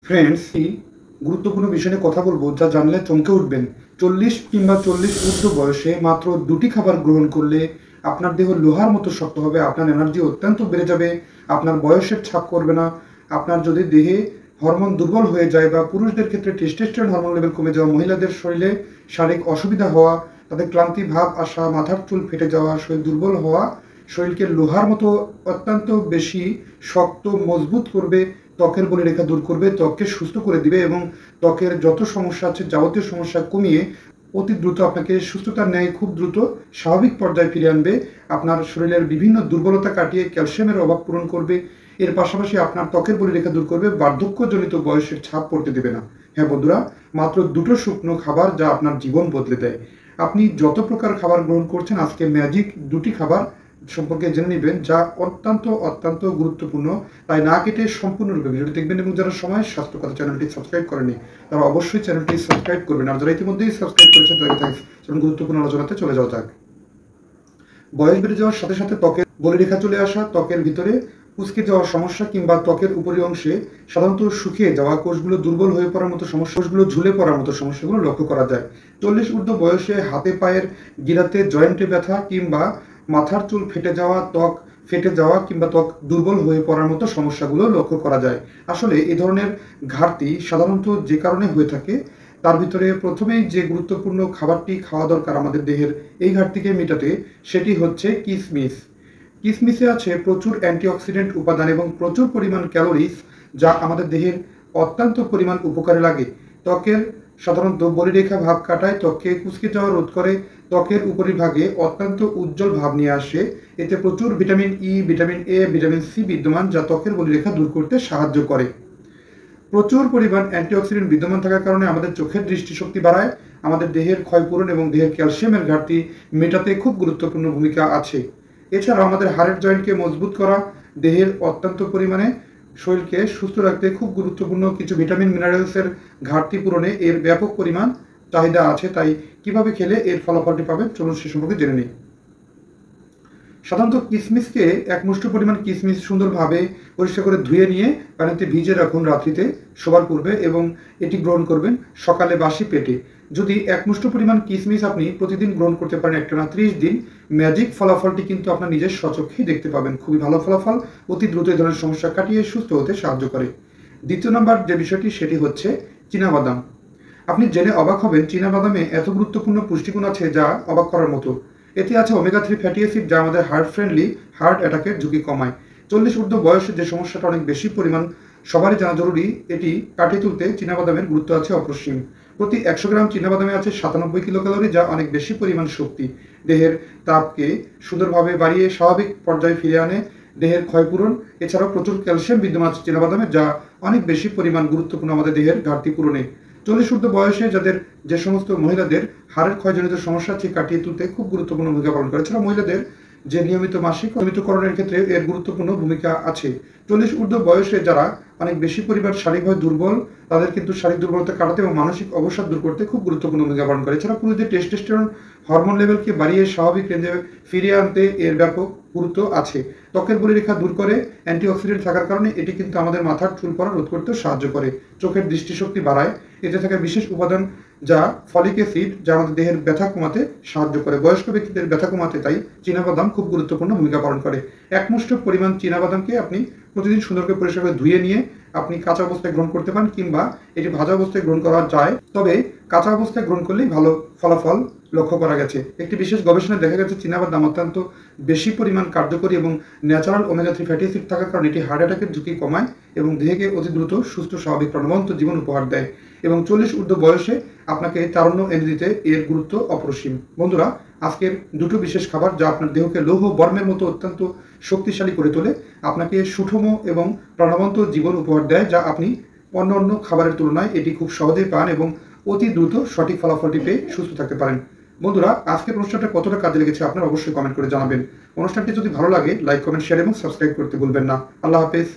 Friends, এই গুরুত্বপূর্ণ বিষয় নিয়ে কথা বলবো যা জানলে চমকে উঠবেন। 40 কিংবা 40 ঊর্ধ্ব বয়সে মাত্র 2টি খাবার গ্রহণ করলে আপনার দেহ লোহার মতো শক্ত হবে, আপনার এনার্জি অত্যন্ত বেড়ে যাবে, আপনার বয়সের ছাপ করবে না। আপনার যদি দেহে হরমোন দুর্বল হয়ে যায় বা পুরুষদের ক্ষেত্রে টেস্টোস্টেরন হরমোন লেভেল কমে যাওয়া, মহিলাদের শরীরে শারীরিক অসুবিধা হওয়া, তাদের ক্লান্তি ভাব আসা, মাথার চুল ফেটে যাওয়া, শরীর দুর্বল হওয়া, শরীরকে লোহার মতো অত্যন্ত বেশি শক্ত মজবুত করবে, ত্বকের বলিরেখা দূর করবে, ত্বককে সুস্থ করে দিবে এবং ত্বকের যত সমস্যা আছে যাবতীয় সমস্যা কমিয়ে অতি দ্রুত আপনাকে সুস্থতার ন্যায় খুব দ্রুত স্বাভাবিক পর্যায়ে ফিরিয়ে আনবে। আপনার শরীরের বিভিন্ন দুর্বলতা কাটিয়ে ক্যালসিয়ামের অভাব পূরণ করবে। এর পাশাপাশি আপনার ত্বকের বলিরেখা দূর করবে, বার্ধক্যজনিত বয়সের ছাপ পড়তে দেবে না। হ্যাঁ বন্ধুরা, মাত্র 2টো শুকনো খাবার যা আপনার জীবন বদলে দেয়। আপনি যত প্রকার খাবার গ্রহণ করছেন, আজকে ম্যাজিক 2টি খাবার সম্পর্কে জেনে নেবেন যা অত্যন্ত অত্যন্ত গুরুত্বপূর্ণ। তাই না কেটে সম্পূর্ণরূপে ভিডিওটি দেখবেন এবং যারা সময় স্বাস্থ্য কথা চ্যানেলটি সাবস্ক্রাইব করেনি তারা অবশ্যই চ্যানেলটি সাবস্ক্রাইব করবেন, আর যারা ইতিমধ্যেই সাবস্ক্রাইব করেছেন তাদেরকে থ্যাঙ্কস। চলুন গুরুত্বপূর্ণ আলোচনাতে চলে যাওয়া যাক। বয়স বেড়ে যাওয়ার সাথে সাথে ত্বকের বলিরেখা চলে আসা, ত্বকের ভিতরে কুঁচকে যাওয়ার সমস্যা কিংবা ত্বকের উপরি অংশে সাধারণত শুকিয়ে যাওয়া, কোষগুলো দুর্বল হয়ে পড়ার মতো সমস্যা, কোষগুলো ঝুলে পড়ার মতো সমস্যাগুলো লক্ষ্য করা যায়। 40 ঊর্ধ্ব বয়সে হাতে পায়ের গিরাতে জয়েন্টে ব্যথা কিংবা মাথার চুল ফেটে যাওয়া, ত্বক ফেটে যাওয়া কিংবা ত্বক দুর্বল হয়ে পড়ার মতো সমস্যাগুলো লক্ষ্য করা যায়। আসলে এই ধরনের ঘাটতি সাধারণত যে কারণে হয়ে থাকে, তার ভিতরে প্রথমেই যে গুরুত্বপূর্ণ খাবারটি খাওয়া দরকার আমাদের দেহের এই ঘাটতিকে মেটাতে, সেটি হচ্ছে কিশমিশ। কিশমিশে আছে প্রচুর অ্যান্টিঅক্সিডেন্ট উপাদান এবং প্রচুর পরিমাণ ক্যালোরিজ, যা আমাদের দেহের অত্যন্ত পরিমাণ উপকারে লাগে। ত্বকের সাধারণত বলিরেখা ভাব কাটায়, ত্বককে কুঁচকে যাওয়া রোধ করে, ত্বকের উপরিভাগে অত্যন্ত উজ্জ্বল ভাব নিয়ে আসে। এতে প্রচুর vitamin E, vitamin A, vitamin C বিদ্যমান, যা ত্বকের বলিরেখা দূর করতে সাহায্য করে। প্রচুর পরিমাণ অ্যান্টিঅক্সিডেন্ট বিদ্যমান থাকার কারণে আমাদের চোখের দৃষ্টিশক্তি বাড়ায়, আমাদের দেহের ক্ষয়পূরণ এবং দেহের ক্যালসিয়ামের ঘাটতি মেটাতে খুব গুরুত্বপূর্ণ ভূমিকা আছে। এছাড়াও আমাদের হাড়ের জয়েন্টকে মজবুত করা, দেহের অত্যন্ত পরিমাণে শরীরকে সুস্থ রাখতে খুব গুরুত্বপূর্ণ কিছু ভিটামিন মিনারেলসের ঘাটতি পূরণে এর ব্যাপক পরিমাণ চাহিদা আছে। তাই কিভাবে খেলে এর ফলাফলটি পাবেন, চলুন সে সম্পর্কে জেনে নিই। সাধারণত কিশমিশকে এক মুষ্টি পরিমাণ কিশমিশ সুন্দরভাবে পরিষ্কার করে ধুয়ে নিয়ে পানিতে ভিজে রাখুন রাত্রিতে শোবার পূর্বে, এবং এটি গ্রহণ করবেন সকালে বাসি পেটে। যদি এক মুষ্টি পরিমাণ কিশমিশ আপনি প্রতিদিন গ্রহণ করতে পারেন একটানা 30 দিন, ম্যাজিক ফলাফলটি কিন্তু আপনার নিজের স্বচক্ষেই দেখতে পাবেন। খুবই ভালো ফলাফল, অতি দ্রুত এই ধরনের সমস্যা কাটিয়ে সুস্থ হতে সাহায্য করে। দ্বিতীয় নম্বর যে বিষয়টি সেটি হচ্ছে চীনাবাদাম। আপনি জেনে অবাক হবেন, চীনাবাদামে এত গুরুত্বপূর্ণ পুষ্টিগুণ আছে যা অবাক করার মতো। এতে আছে ওমেগা 3 ফ্যাটি অ্যাসিড, যা আমাদের হার্ট ফ্রেন্ডলি, হার্ট অ্যাটাকের ঝুঁকি কমায়। 40 ঊর্ধ্ব বয়সে যে সমস্যাটা অনেক বেশি পরিমাণ সবারই জানা জরুরি, এটি কাটিয়ে তুলতে চীনাবাদামের গুরুত্ব আছে অপরিসীম। প্রতি 100 গ্রাম চীনাবাদামে আছে 97 কিলো ক্যালোরি, যা অনেক বেশি পরিমাণ শক্তি। দেহের তাপকে সুন্দরভাবে বাড়িয়ে স্বাভাবিক পর্যায়ে ফিরে আনে, দেহের ক্ষয়পূরণ। এছাড়াও প্রচুর ক্যালসিয়াম বিদ্যমান আছে চীনাবাদামে, যা অনেক বেশি পরিমাণ গুরুত্বপূর্ণ আমাদের দেহের ঘাটতি পূরণে। 40 ঊর্ধ্ব বয়সে যাদের যে সমস্ত মহিলাদের হাড়ের ক্ষয়জনিত সমস্যা আছে কাটিয়ে তুলতে খুব গুরুত্বপূর্ণ ভূমিকা পালন করে। এছাড়া মহিলাদের যে নিয়মিত মাসিক নিয়মিতকরণের ক্ষেত্রে এর গুরুত্বপূর্ণ ভূমিকা আছে। 40 ঊর্ধ্ব বয়সে যারা অনেক বেশি পরিমাণ শারীরিকভাবে দুর্বল, তাদের কিন্তু শারীরিক দুর্বলতা কাটাতে এবং মানসিক অবসাদ দূর করতে খুব গুরুত্বপূর্ণ ভূমিকা পালন করে। এছাড়া পুরুষদের টেস্টোস্টেরন হরমোন লেভেলকে বাড়িয়ে স্বাভাবিক রেঞ্জে ফিরিয়ে আনতে এর ব্যাপক গুরুত্ব আছে। ত্বকের বলিরেখা দূর করে, অ্যান্টিঅক্সিডেন্ট থাকার কারণে এটি কিন্তু আমাদের মাথার চুল পড়া রোধ করতে সাহায্য করে, চোখের দৃষ্টিশক্তি বাড়ায়। এতে থাকা বিশেষ উপাদান যা ফলিক অ্যাসিড, যা আমাদের দেহের ব্যথা কমাতে সাহায্য করে, বয়স্ক ব্যক্তিদের ব্যথা কমাতে। তাই চীনাবাদাম খুব গুরুত্বপূর্ণ ভূমিকা পালন করে। এক মুষ্টি পরিমাণ চীনাবাদামকে আপনি প্রতিদিন সুন্দর করে পরিষ্কার করে ধুয়ে নিয়ে আপনি কাঁচা অবস্থায় গ্রহণ করতে পারেন, কিংবা এটি ভাজা অবস্থায় গ্রহণ করা যায়, তবে কাঁচা অবস্থায় গ্রহণ করলেই ভালো ফলাফল লক্ষ্য করা গেছে। একটি বিশেষ গবেষণায় দেখা গেছে চীনাবাদাম অত্যন্ত বেশি পরিমাণ কার্যকরী এবং ন্যাচারাল ওমেগা 3 ফ্যাটি অ্যাসিড থাকার কারণে এটি হার্ট অ্যাটাকের ঝুঁকি কমায় এবং দেহকে অতি দ্রুত সুস্থ স্বাভাবিক প্রাণবন্ত জীবন উপহার দেয়। এবং 40 ঊর্ধ্ব বয়সে আপনাকে তারুণ্য এনে দিতে এর গুরুত্ব অপরিসীম। বন্ধুরা, আজকের 2টো বিশেষ খাবার যা আপনার দেহকে লৌহ বর্মের মতো অত্যন্ত শক্তিশালী করে তোলে, আপনাকে সুষম এবং প্রাণবন্ত জীবন উপহার দেয়, যা আপনি অন্য খাবারের তুলনায় এটি খুব সহজেই পান এবং অতি দ্রুত সঠিক ফলাফলটি পেয়ে সুস্থ থাকতে পারেন। বন্ধুরা, আজকের অনুষ্ঠানটা কতটা কাজে লেগেছে আপনারা অবশ্যই কমেন্ট করে জানাবেন। অনুষ্ঠানটি যদি ভালো লাগে লাইক, কমেন্ট, শেয়ার এবং সাবস্ক্রাইব করতে ভুলবেন না। আল্লাহ হাফেজ।